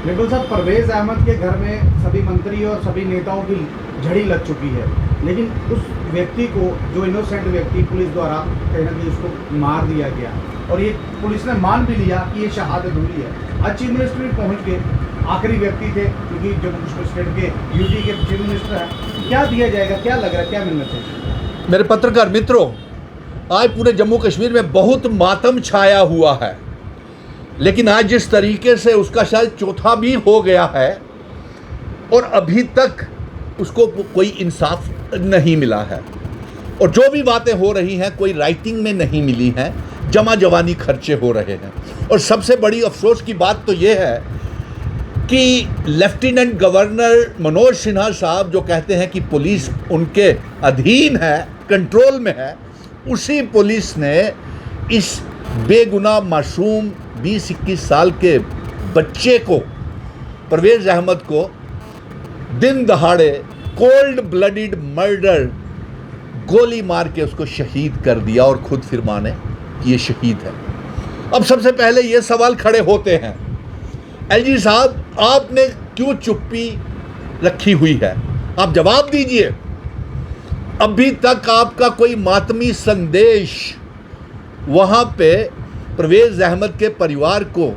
बिल्कुल सर, परवेज अहमद के घर में सभी मंत्री और सभी नेताओं की झड़ी लग चुकी है, लेकिन उस व्यक्ति को, जो इनोसेंट व्यक्ति, पुलिस द्वारा कहीं ना कहीं उसको मार दिया गया और ये पुलिस ने मान भी लिया कि ये शहादत हुई है। आज चीफ मिनिस्टर भी पहुंच के आखिरी व्यक्ति थे, क्योंकि जम्मू कश्मीर स्टेट के यूटी के चीफ मिनिस्टर हैं। क्या दिया जाएगा, क्या लग रहा है, क्या मिलना चाहिए? मेरे पत्रकार मित्रों, आज पूरे जम्मू कश्मीर में बहुत मातम छाया हुआ है, लेकिन आज जिस तरीके से उसका शायद चौथा भी हो गया है और अभी तक उसको कोई इंसाफ नहीं मिला है, और जो भी बातें हो रही हैं कोई राइटिंग में नहीं मिली हैं, जमा जवानी खर्चे हो रहे हैं। और सबसे बड़ी अफसोस की बात तो ये है कि लेफ्टिनेंट गवर्नर मनोज सिन्हा साहब जो कहते हैं कि पुलिस उनके अधीन है, कंट्रोल में है, उसी पुलिस ने इस बेगुनाह मासूम 20-21 साल के बच्चे को, परवेज अहमद को, दिन दहाड़े कोल्ड ब्लडेड मर्डर, गोली मार के उसको शहीद कर दिया और खुद फिर माने कि ये शहीद है। अब सबसे पहले ये सवाल खड़े होते हैं, एलजी साहब आपने क्यों चुप्पी रखी हुई है? आप जवाब दीजिए। अभी तक आपका कोई मातमी संदेश वहाँ पे परवेज अहमद के परिवार को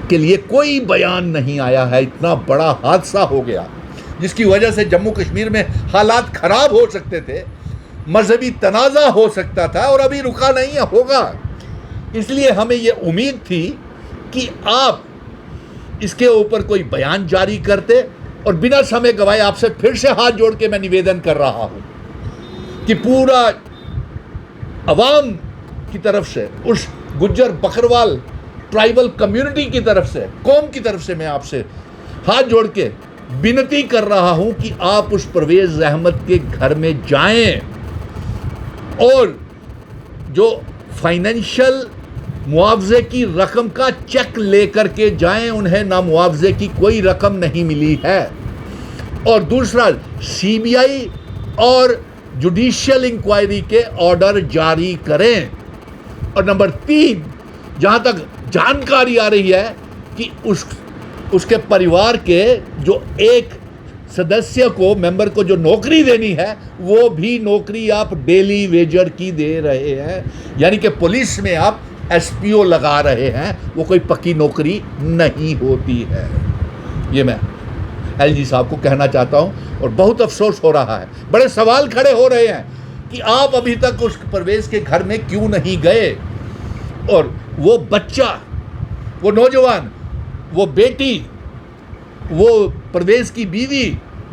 के लिए कोई बयान नहीं आया है। इतना बड़ा हादसा हो गया जिसकी वजह से जम्मू कश्मीर में हालात खराब हो सकते थे, मजहबी तनाज़ा हो सकता था, और अभी रुका नहीं होगा। इसलिए हमें ये उम्मीद थी कि आप इसके ऊपर कोई बयान जारी करते, और बिना समय गवाए आपसे फिर से हाथ जोड़ के मैं निवेदन कर रहा हूं कि पूरा अवाम की तरफ से, उस गुज्जर बकरवाल ट्राइबल कम्युनिटी की तरफ से, कौम की तरफ से मैं आपसे हाथ जोड़ के विनती कर रहा हूं कि आप उस परवेज अहमद के घर में जाएं और जो फाइनेंशियल मुआवजे की रकम का चेक लेकर के जाएं। उन्हें ना मुआवजे की कोई रकम नहीं मिली है। और दूसरा, सीबीआई और जुडिशियल इंक्वायरी के ऑर्डर जारी करें। और नंबर 3, जहां तक जानकारी आ रही है कि उसके परिवार के जो एक सदस्य को, मेंबर को जो नौकरी देनी है, वो भी नौकरी आप डेली वेजर की दे रहे हैं, यानी कि पुलिस में आप एसपीओ लगा रहे हैं। वो कोई पक्की नौकरी नहीं होती है। ये मैं एलजी साहब को कहना चाहता हूं, और बहुत अफसोस हो रहा है, बड़े सवाल खड़े हो रहे हैं कि आप अभी तक उस परवेज के घर में क्यों नहीं गए। और वो बच्चा, वो नौजवान, वो बेटी, वो परवेज की बीवी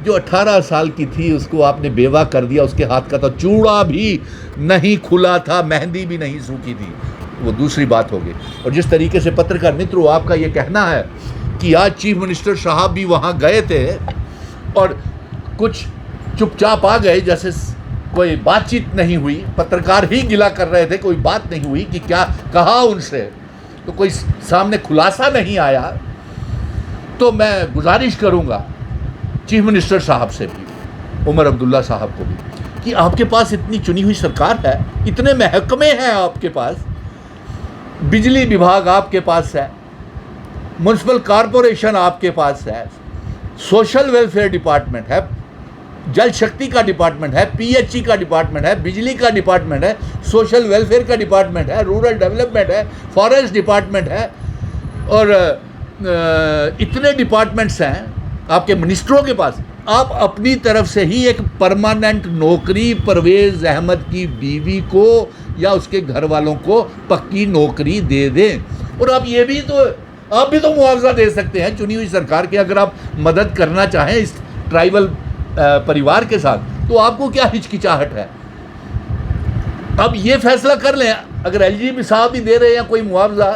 जो 18 साल की थी, उसको आपने बेवा कर दिया। उसके हाथ का तो चूड़ा भी नहीं खुला था, मेहंदी भी नहीं सूखी थी, वो दूसरी बात होगी। और जिस तरीके से पत्रकार मित्रों आपका ये कहना है कि आज चीफ मिनिस्टर साहब भी वहाँ गए थे और कुछ चुपचाप आ गए, जैसे कोई बातचीत नहीं हुई, पत्रकार ही गिला कर रहे थे, कोई बात नहीं हुई कि क्या कहा उनसे, तो कोई सामने खुलासा नहीं आया, तो मैं गुजारिश करूँगा चीफ मिनिस्टर साहब से भी, उमर अब्दुल्ला साहब को भी, कि आपके पास इतनी चुनी हुई सरकार है, इतने महकमे हैं आपके पास, बिजली विभाग आपके पास है, म्युनिसिपल कॉरपोरेशन आपके पास है, सोशल वेलफेयर डिपार्टमेंट है, जल शक्ति का डिपार्टमेंट है, पीएचई का डिपार्टमेंट है, बिजली का डिपार्टमेंट है, सोशल वेलफेयर का डिपार्टमेंट है, रूरल डेवलपमेंट है, फॉरेस्ट डिपार्टमेंट है, और इतने डिपार्टमेंट्स हैं आपके मिनिस्टरों के पास। आप अपनी तरफ से ही एक परमानेंट नौकरी परवेज अहमद की बीवी को या उसके घर वालों को पक्की नौकरी दे दें। और आप भी तो मुआवजा दे सकते हैं चुनी हुई सरकार के, अगर आप मदद करना चाहें इस ट्राइबल परिवार के साथ, तो आपको क्या हिचकिचाहट है? अब ये फैसला कर लें, अगर एलजी साहब भी दे रहे हैं कोई मुआवजा,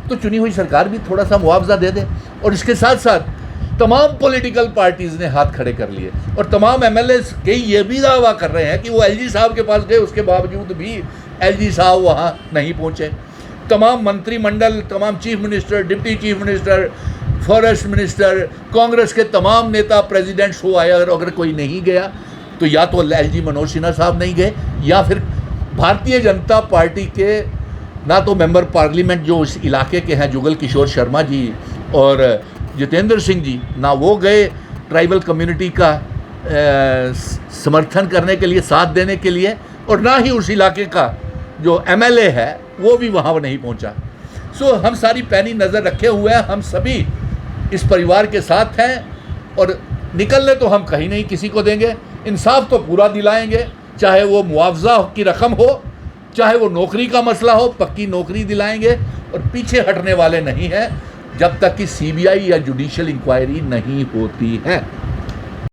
तो चुनी हुई सरकार भी थोड़ा सा मुआवजा दे दे। और इसके साथ साथ तमाम पॉलिटिकल पार्टीज़ ने हाथ खड़े कर लिए, और तमाम एमएलएस के ये भी दावा कर रहे हैं कि वो एलजी साहब के पास गए, उसके बावजूद भी एलजी साहब वहाँ नहीं पहुँचे। तमाम मंत्रिमंडल, तमाम chief minister, deputy chief minister, forest minister, Congress के तमाम नेता, प्रेसिडेंट्स हो आए, अगर कोई नहीं गया तो या तो एलजी मनोज सिन्हा साहब नहीं गए, या फिर भारतीय जनता पार्टी के ना तो मेंबर पार्लियामेंट जो उस इलाके के हैं, जुगल किशोर शर्मा जी और जितेंद्र सिंह जी, ना वो गए ट्राइबल कम्युनिटी का समर्थन करने के लिए, साथ देने के लिए, और ना ही उस इलाके का जो एमएलए है वो भी वहाँ नहीं पहुँचा। सो हम सारी पैनी नज़र रखे हुए हैं, हम सभी इस परिवार के साथ हैं और निकलने तो हम कहीं नहीं किसी को देंगे। इंसाफ तो पूरा दिलाएंगे, चाहे वो मुआवजा की रकम हो, चाहे वो नौकरी का मसला हो, पक्की नौकरी दिलाएंगे और पीछे हटने वाले नहीं हैं जब तक कि सीबीआई या जुडिशियल इंक्वायरी नहीं होती है।